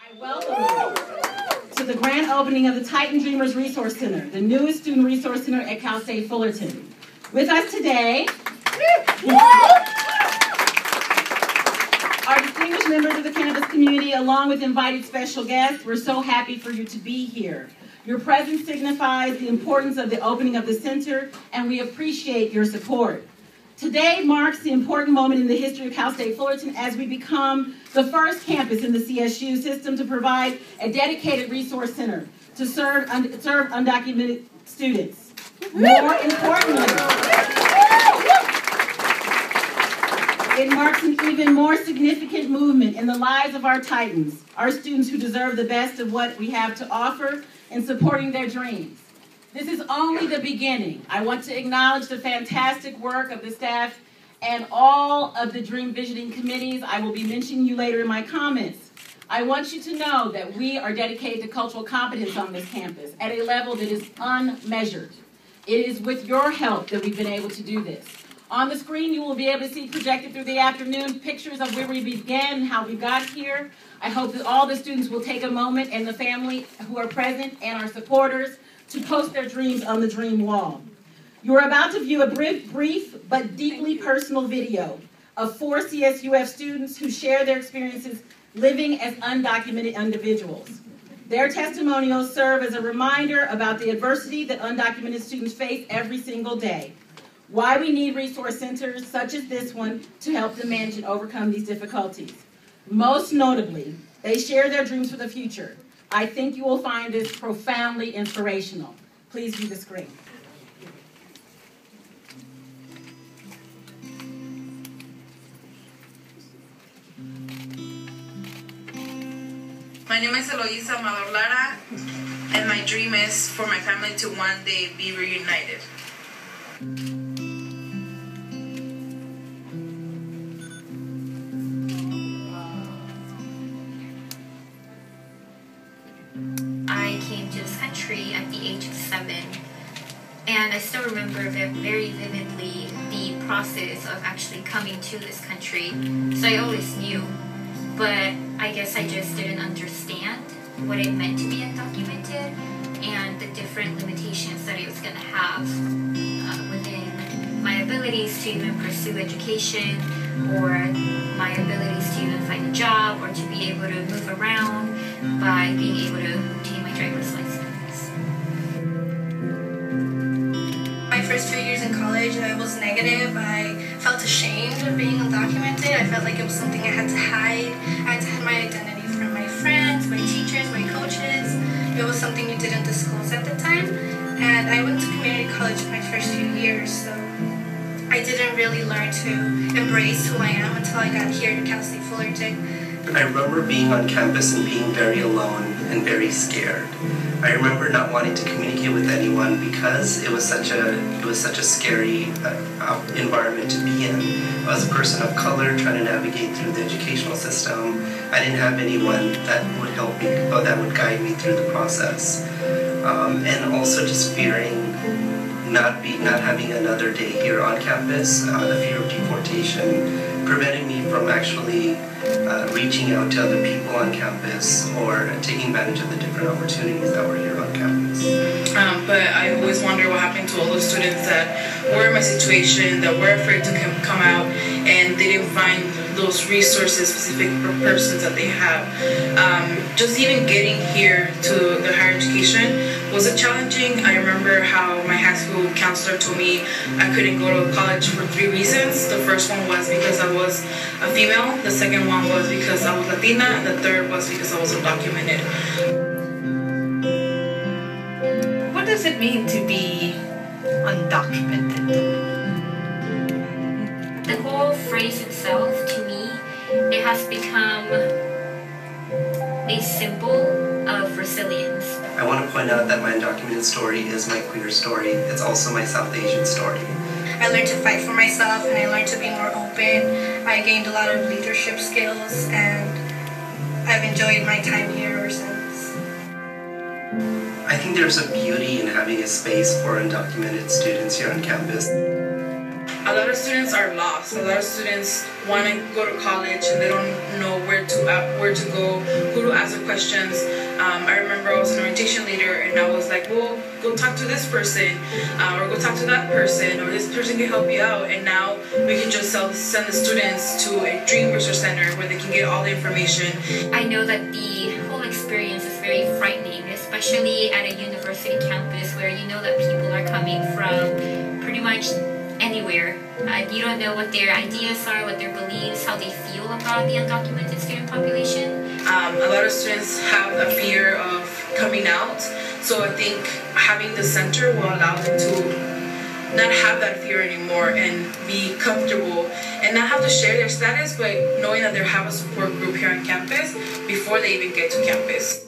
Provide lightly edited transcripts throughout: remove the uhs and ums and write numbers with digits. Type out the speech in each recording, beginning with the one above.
I welcome you to the grand opening of the Titan Dreamers Resource Center, the newest student resource center at Cal State Fullerton. With us today are distinguished members of the campus community, along with invited special guests. We're so happy for you to be here. Your presence signifies the importance of the opening of the center, and we appreciate your support. Today marks the important moment in the history of Cal State Fullerton as we become the first campus in the CSU system to provide a dedicated resource center to serve undocumented students. More importantly, it marks an even more significant movement in the lives of our Titans, our students who deserve the best of what we have to offer in supporting their dreams. This is only the beginning. I want to acknowledge the fantastic work of the staff and all of the Dream Visioning committees. I will be mentioning you later in my comments. I want you to know that we are dedicated to cultural competence on this campus at a level that is unmeasured. It is with your help that we've been able to do this. On the screen, you will be able to see projected through the afternoon pictures of where we began and how we got here. I hope that all the students will take a moment, and the family who are present and our supporters, to post their dreams on the dream wall. You are about to view a brief but deeply personal video of 4 CSUF students who share their experiences living as undocumented individuals. Their testimonials serve as a reminder about the adversity that undocumented students face every single day, why we need resource centers such as this one to help them manage and overcome these difficulties. Most notably, they share their dreams for the future. I think you will find this profoundly inspirational. Please view the screen. My name is Eloisa Amador Lara, and my dream is for my family to one day be reunited. I came to this country at the age of 7, and I still remember very vividly the process of actually coming to this country. So I always knew, but I guess I just didn't understand what it meant to be undocumented and the different limitations that it was going to have within my abilities to even pursue education, or my abilities to even find a job, or to be able to move around by being able to obtain my driver's license. My first 2 years in college, I was negative. I felt ashamed of being undocumented. I felt like it was something I had to hide. I had to hide my identity from my friends, my teachers, my coaches. It was something you didn't disclose at the time. And I went to community college my first few years, so I didn't really learn to embrace who I am until I got here to Cal State Fullerton. I remember being on campus and being very alone and very scared. I remember not wanting to communicate with anyone because it was such a scary environment to be in. I was a person of color trying to navigate through the educational system. I didn't have anyone that would help me or that would guide me through the process. And also just fearing not having another day here on campus, the fear of deportation, preventing me from actually reaching out to other people on campus or taking advantage of the different opportunities that were here on campus. But I always wonder what happened to all those students that were in my situation, that were afraid to come out, and they didn't find those resources specific for persons that they have. Just even getting here to the higher education was challenging. I remember how my high school counselor told me I couldn't go to college for 3 reasons. The first one was because I was a female, the second one was because I was Latina, and the third was because I was undocumented. What does it mean to be undocumented? The whole phrase itself, to me, it has become a symbol of resilience. I want to point out that my undocumented story is my queer story. It's also my South Asian story. I learned to fight for myself, and I learned to be more open. I gained a lot of leadership skills, and I've enjoyed my time here ever since. I think there's a beauty in having a space for undocumented students here on campus. a lot of students are lost. A lot of students want to go to college and they don't know where to go, who to ask the questions. I remember I was an orientation leader and I was like, well, go talk to this person, or go talk to that person, or this person can help you out. And now we can just send the students to a Dream Resource Center where they can get all the information. I know that the whole experience is very frightening, especially at a university campus where you know that people are coming from pretty much anywhere. You don't know what their ideas are, what their beliefs, how they feel about the undocumented student population. A lot of students have a fear of coming out, so I think having the center will allow them to not have that fear anymore and be comfortable and not have to share their status, but knowing that they have a support group here on campus before they even get to campus.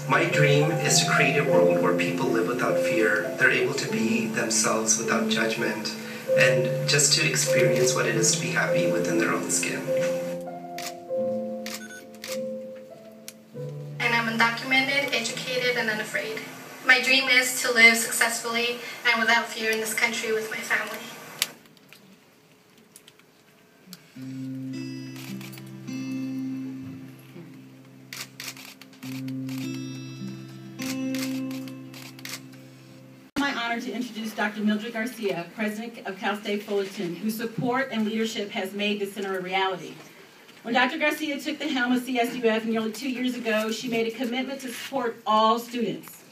My dream is to create a world where people live without fear. They're able to be themselves without judgment and just to experience what it is to be happy within their own skin. And I'm undocumented, educated, and unafraid. My dream is to live successfully and without fear in this country with my family. To introduce Dr. Mildred Garcia, President of Cal State Fullerton, whose support and leadership has made this center a reality. When Dr. Garcia took the helm of CSUF nearly 2 years ago, she made a commitment to support all students,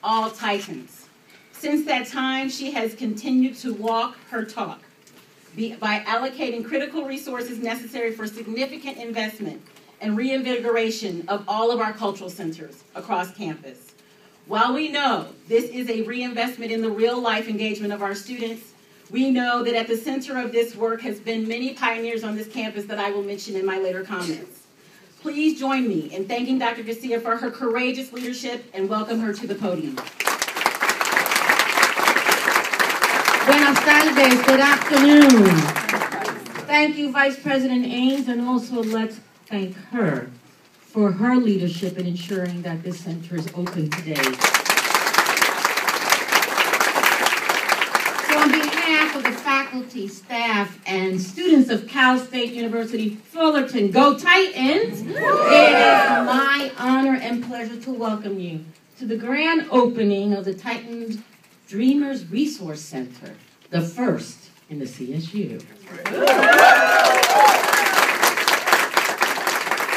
all Titans. Since that time, she has continued to walk her talk by allocating critical resources necessary for significant investment and reinvigoration of all of our cultural centers across campus. While we know this is a reinvestment in the real-life engagement of our students, we know that at the center of this work has been many pioneers on this campus that I will mention in my later comments. Please join me in thanking Dr. Garcia for her courageous leadership and welcome her to the podium. Buenas tardes, good afternoon. Thank you, Vice President Ames, and also let's thank her for her leadership in ensuring that this center is open today. So on behalf of the faculty, staff, and students of Cal State University Fullerton, go Titans! It is my honor and pleasure to welcome you to the grand opening of the Titans Dreamers Resource Center, the first in the CSU.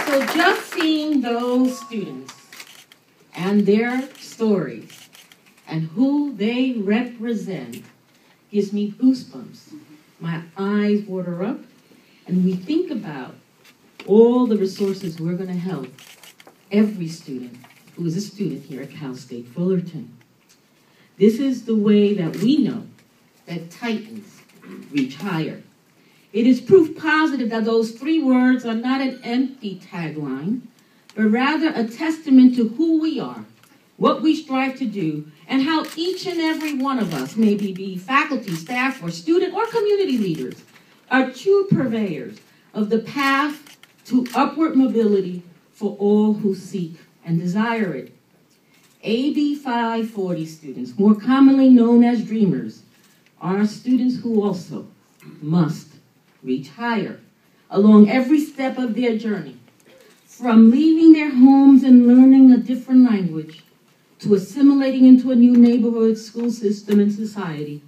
So just seeing those students and their stories and who they represent gives me goosebumps. My eyes water up, and we think about all the resources we're going to help every student who is a student here at Cal State Fullerton. This is the way that we know that Titans reach higher. It is proof positive that those 3 words are not an empty tagline, but rather a testament to who we are, what we strive to do, and how each and every one of us, maybe be faculty, staff, or student, or community leaders, are true purveyors of the path to upward mobility for all who seek and desire it. AB 540 students, more commonly known as Dreamers, are students who also must reach higher along every step of their journey, from leaving their homes and learning a different language to assimilating into a new neighborhood, school system, and society,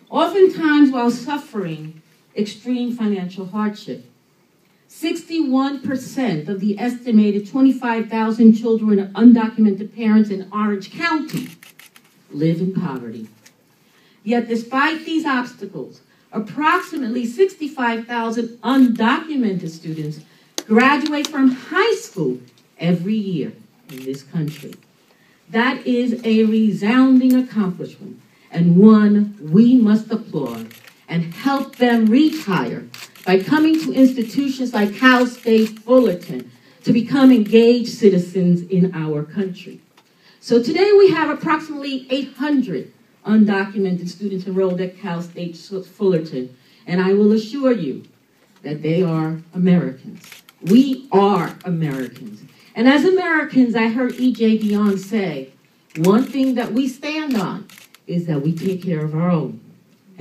oftentimes while suffering extreme financial hardship. 61% of the estimated 25,000 children of undocumented parents in Orange County live in poverty. Yet despite these obstacles, approximately 65,000 undocumented students graduate from high school every year in this country. That is a resounding accomplishment, and one we must applaud and help them reach higher by coming to institutions like Cal State Fullerton to become engaged citizens in our country. So today we have approximately 800 undocumented students enrolled at Cal State Fullerton, and I will assure you that they are Americans. We are Americans. And as Americans, I heard E.J. Dionne say, one thing that we stand on is that we take care of our own.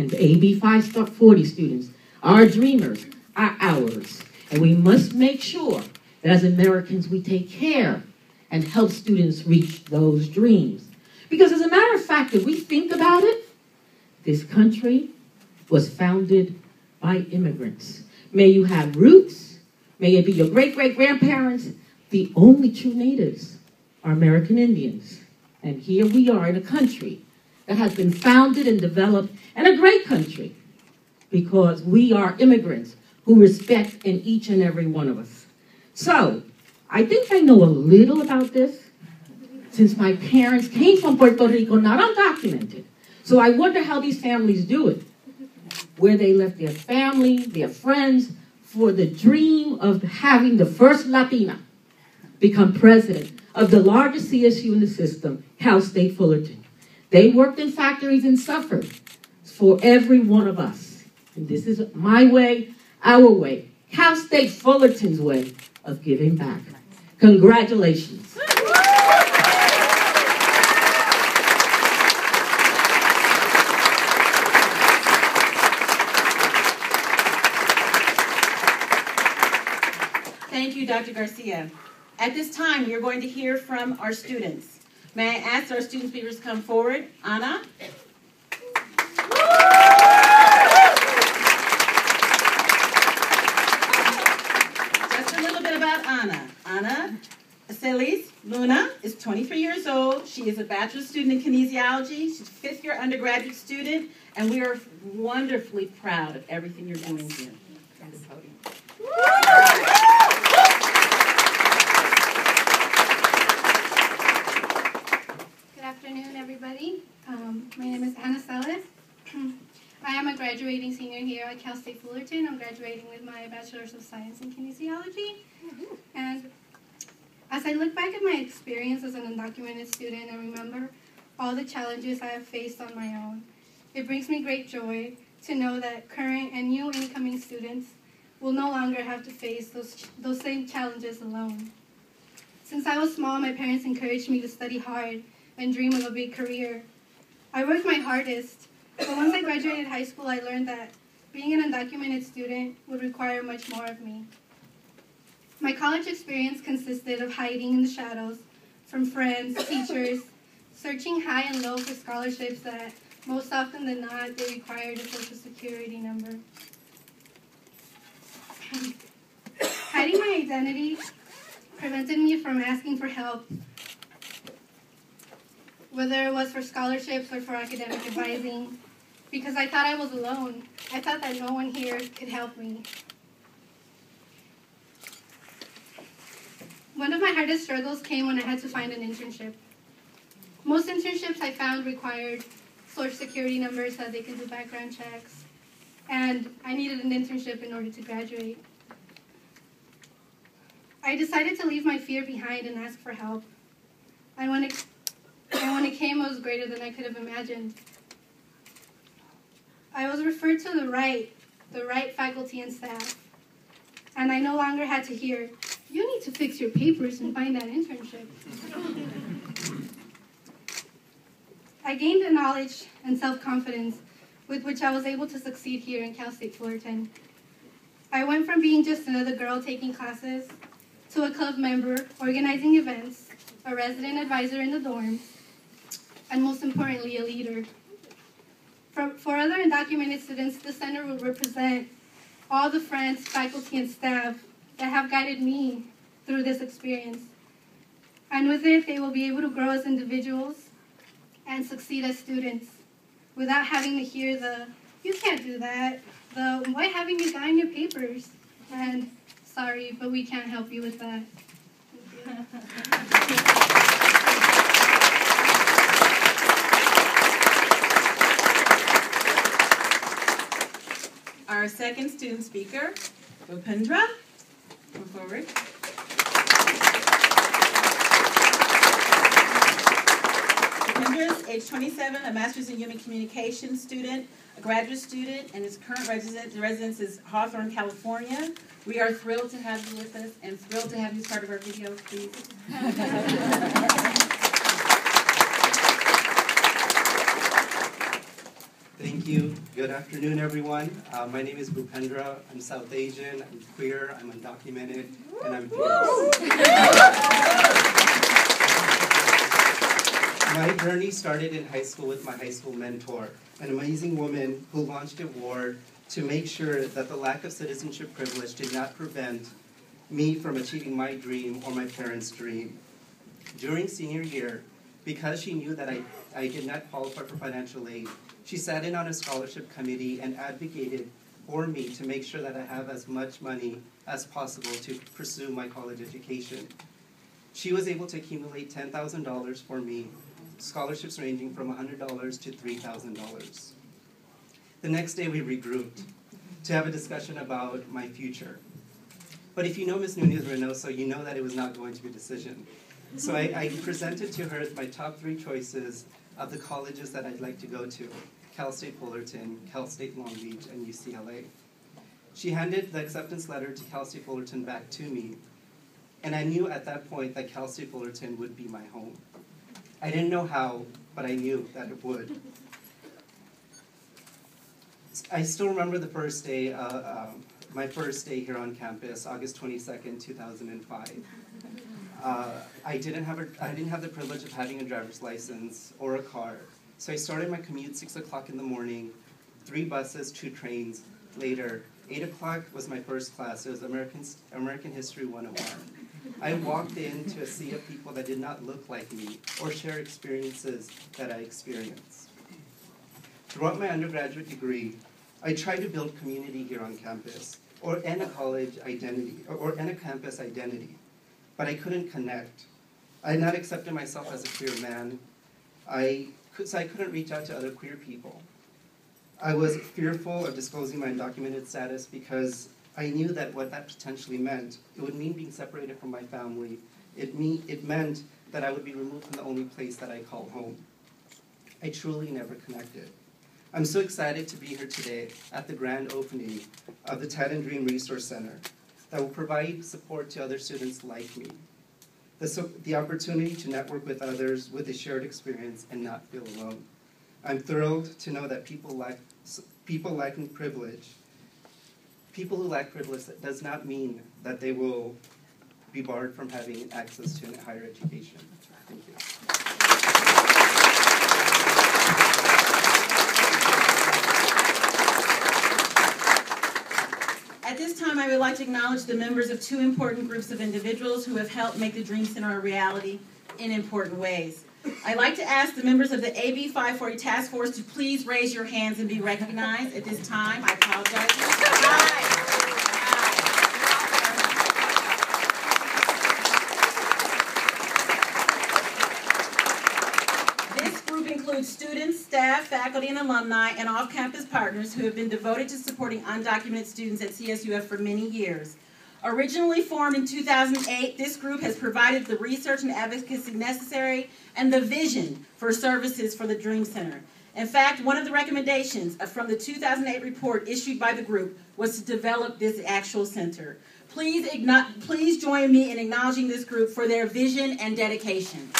and AB 540 students, our dreamers, are ours. And we must make sure that as Americans we take care and help students reach those dreams. Because as a matter of fact, if we think about it, this country was founded by immigrants. May you have roots, may it be your great-great-grandparents, the only true natives are American Indians. And here we are in a country that has been founded and developed, and a great country, because we are immigrants who respect in each and every one of us. So, I think I know a little about this, since my parents came from Puerto Rico, not undocumented. So I wonder how these families do it, where they left their family, their friends, for the dream of having the first Latina become president of the largest CSU in the system, Cal State Fullerton. They worked in factories and suffered for every one of us. And this is my way, our way, Cal State Fullerton's way of giving back. Congratulations. Thank you, Dr. Garcia. At this time, we are going to hear from our students. May I ask our student speakers to come forward? Anna? Just a little bit about Anna. Anna Celis Luna is 23 years old. She is a bachelor's student in kinesiology. She's a fifth-year undergraduate student, and we are wonderfully proud of everything you're doing here. From the podium. Good afternoon, everybody. My name is Anna Celis. I am a graduating senior here at Cal State Fullerton. I'm graduating with my Bachelor's of Science in Kinesiology. And as I look back at my experience as an undocumented student and remember all the challenges I have faced on my own, it brings me great joy to know that current and new incoming students will no longer have to face those same challenges alone. Since I was small, my parents encouraged me to study hard and dream of a big career. I worked my hardest, but once I graduated high school, I learned that being an undocumented student would require much more of me. My college experience consisted of hiding in the shadows from friends, teachers, searching high and low for scholarships that most often than not, they required a social security number. Hiding my identity prevented me from asking for help, whether it was for scholarships or for academic advising, because I thought I was alone. I thought that no one here could help me. One of my hardest struggles came when I had to find an internship. Most internships I found required social security numbers so that they could do background checks, and I needed an internship in order to graduate. I decided to leave my fear behind and ask for help. And when it came, it was greater than I could have imagined. I was referred to the right faculty and staff, and I no longer had to hear, "You need to fix your papers and find that internship." I gained the knowledge and self-confidence with which I was able to succeed here in Cal State Fullerton. I went from being just another girl taking classes to a club member, organizing events, a resident advisor in the dorms, and most importantly, a leader. For other undocumented students, the center will represent all the friends, faculty, and staff that have guided me through this experience. And with it, they will be able to grow as individuals and succeed as students without having to hear the, "You can't do that," the, "Why haven't you gotten your papers?" and "Sorry, but we can't help you with that." Our second student speaker, Bhupendra, come forward. Bhupendra is age 27, a master's in human communication student, a graduate student, and his current residence is Hawthorne, California. We are thrilled to have you with us and thrilled to have you as part of our video, please. Thank you. Good afternoon, everyone. My name is Bhupendra. I'm South Asian, I'm queer, I'm undocumented, and I'm fierce. My journey started in high school with my high school mentor, an amazing woman who launched a war to make sure that the lack of citizenship privilege did not prevent me from achieving my dream or my parents' dream. During senior year, because she knew that I did not qualify for financial aid, she sat in on a scholarship committee and advocated for me to make sure that I have as much money as possible to pursue my college education. She was able to accumulate $10,000 for me, scholarships ranging from $100 to $3,000. The next day we regrouped to have a discussion about my future. But if you know Ms. Nunez-Reynoso, you know that it was not going to be a decision. So I presented to her my top 3 choices of the colleges that I'd like to go to: Cal State Fullerton, Cal State Long Beach, and UCLA. She handed the acceptance letter to Cal State Fullerton back to me, and I knew at that point that Cal State Fullerton would be my home. I didn't know how, but I knew that it would. I still remember the first day, my first day here on campus, August 22nd, 2005. I didn't have the privilege of having a driver's license or a car. So I started my commute 6 o'clock in the morning, 3 buses, 2 trains. Later, 8 o'clock was my first class. It was American History 101. I walked into a sea of people that did not look like me or share experiences that I experienced. Throughout my undergraduate degree, I tried to build community here on campus, or in a college identity, or in a campus identity. But I couldn't connect. I had not accepted myself as a queer man, so I couldn't reach out to other queer people. I was fearful of disclosing my undocumented status because I knew that what that potentially meant, it would mean being separated from my family. It meant that I would be removed from the only place that I call home. I truly never connected. I'm so excited to be here today at the grand opening of the Titan Dream Resource Center that will provide support to other students like me. The opportunity to network with others with a shared experience and not feel alone. I'm thrilled to know that people who lack privilege, that does not mean that they will be barred from having access to a higher education. Thank you. At this time, I would like to acknowledge the members of 2 important groups of individuals who have helped make the Dream Center a reality in important ways. I'd like to ask the members of the AB 540 Task Force to please raise your hands and be recognized at this time. I apologize. This group includes students, staff, faculty, and alumni, and off-campus partners who have been devoted to supporting undocumented students at CSUF for many years. Originally formed in 2008, this group has provided the research and advocacy necessary and the vision for services for the Dream Center. In fact, one of the recommendations from the 2008 report issued by the group was to develop this actual center. Please join me in acknowledging this group for their vision and dedication.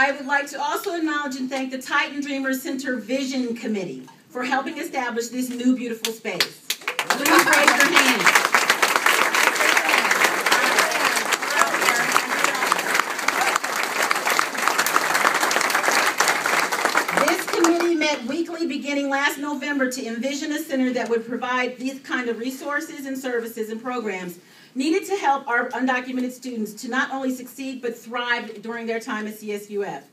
I would like to also acknowledge and thank the Titan Dreamers Center Vision Committee for helping establish this new beautiful space. Please raise your hands. This committee met weekly beginning last November to envision a center that would provide these kind of resources and services and programs needed to help our undocumented students to not only succeed but thrive during their time at CSUF.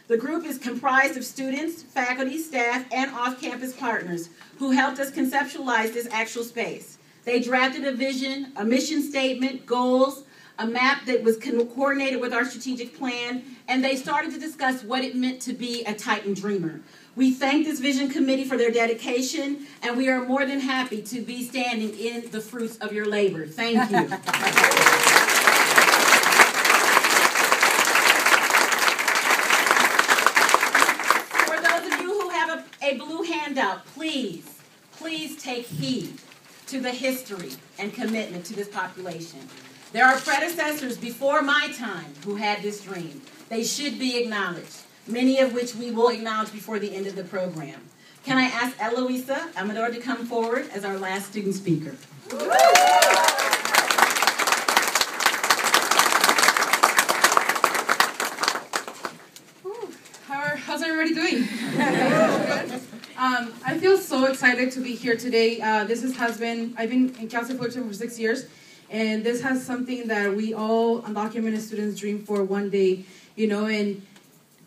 The group is comprised of students, faculty, staff, and off-campus partners who helped us conceptualize this actual space. They drafted a vision, a mission statement, goals, a map that was coordinated with our strategic plan, and they started to discuss what it meant to be a Titan Dreamer. We thank this Vision Committee for their dedication, and we are more than happy to be standing in the fruits of your labor. Thank you. For those of you who have a blue handout, please take heed to the history and commitment to this population. There are predecessors before my time who had this dream. They should be acknowledged, many of which we will acknowledge before the end of the program. Can I ask Eloisa Amador to come forward as our last student speaker? How's everybody doing? I feel so excited to be here today. I've been in Cal State Fullerton for 6 years, and this has something that we all undocumented students dream for one day, and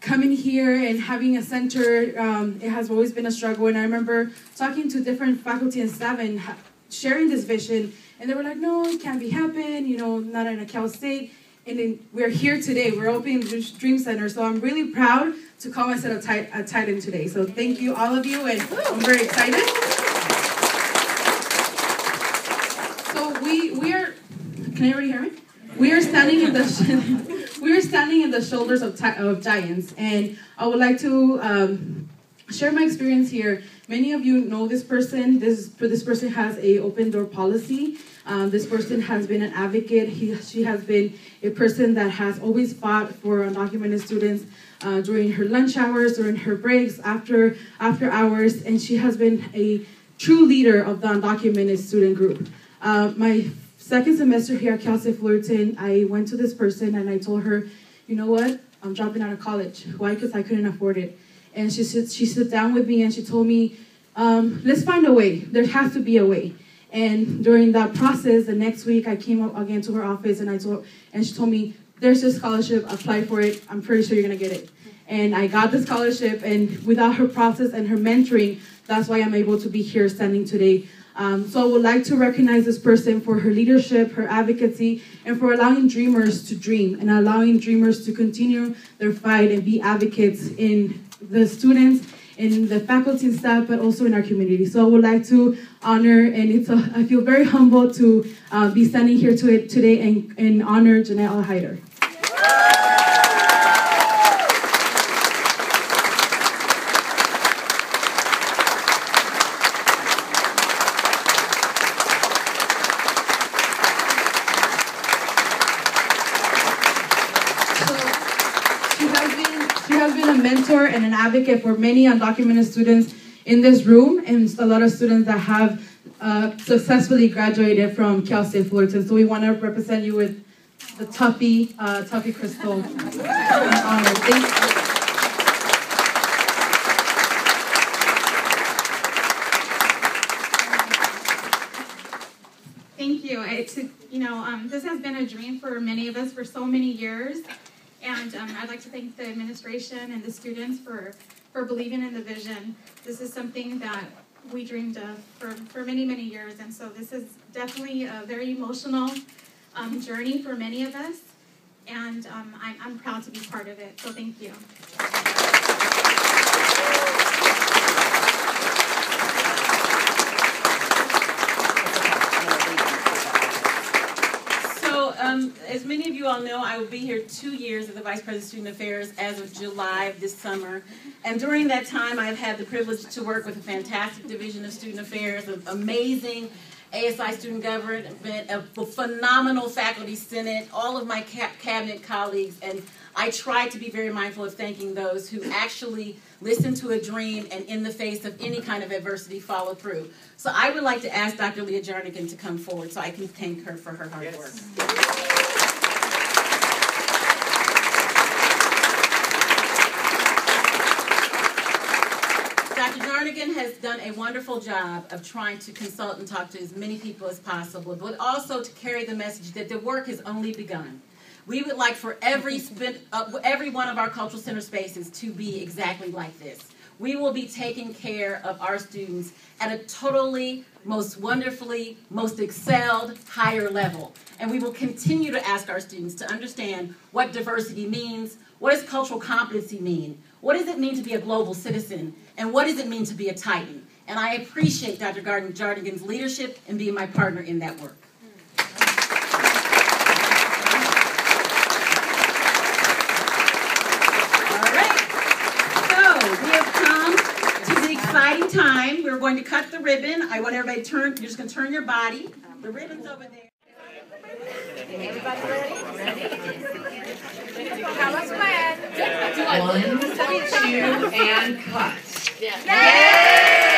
coming here and having a center, it has always been a struggle. And I remember talking to different faculty and staff and sharing this vision, and they were like, no, it can't be happening, not in a Cal State. And then we're here today. We're opening the Dream Center. So I'm really proud to call myself a Titan today. So thank you, all of you, and I'm very excited. So we are, can everybody hear me? We are standing in the shoulders of giants, and I would like to share my experience here. Many of you know this person. This person has an open door policy. This person has been an advocate. She has been a person that has always fought for undocumented students during her lunch hours, during her breaks, after hours, and she has been a true leader of the undocumented student group. My second semester here at Cal State Fullerton, I went to this person and I told her, you know what, I'm dropping out of college. Why? Because I couldn't afford it. And she sat down with me and she told me, let's find a way. There has to be a way. And during that process, the next week, I came up again to her office and she told me, there's a scholarship, apply for it. I'm pretty sure you're gonna get it. And I got the scholarship, and without her process and her mentoring, that's why I'm able to be here standing today. So I would like to recognize this person for her leadership, her advocacy, and for allowing dreamers to dream and allowing dreamers to continue their fight and be advocates in the students, in the faculty and staff, but also in our community. So I would like to honor, and I feel very humbled to be standing here today and honor Janelle Al-Haider. Mentor and an advocate for many undocumented students in this room, and a lot of students that have successfully graduated from Cal State Fullerton. So we want to represent you with the Tuffy Crystal honor. Thank you. This has been a dream for many of us for so many years. And I'd like to thank the administration and the students for believing in the vision. This is something that we dreamed of for many, many years. And so this is definitely a very emotional journey for many of us. And I'm proud to be part of it. So thank you. As many of you all know, I will be here 2 years as the Vice President of Student Affairs as of July of this summer. And during that time, I've had the privilege to work with a fantastic division of Student Affairs, an amazing ASI student government, a phenomenal faculty senate, all of my cabinet colleagues, and I try to be very mindful of thanking those who actually listen to a dream and in the face of any kind of adversity follow through. So I would like to ask Dr. Leah Jarnigan to come forward so I can thank her for her hard work. Dr. Jarnigan has done a wonderful job of trying to consult and talk to as many people as possible, but also to carry the message that the work has only begun. We would like for every one of our cultural center spaces to be exactly like this. We will be taking care of our students at a totally, most wonderfully, most excelled, higher level. And we will continue to ask our students to understand what diversity means, what does cultural competency mean, what does it mean to be a global citizen, and what does it mean to be a Titan. And I appreciate Dr. Jarnigan's leadership and being my partner in that work. Exciting time. We're going to cut the ribbon. I want everybody to turn. You're just going to turn your body. The ribbon's over there. Everybody ready? Now let's plan. 1, 2, and cut. Yay!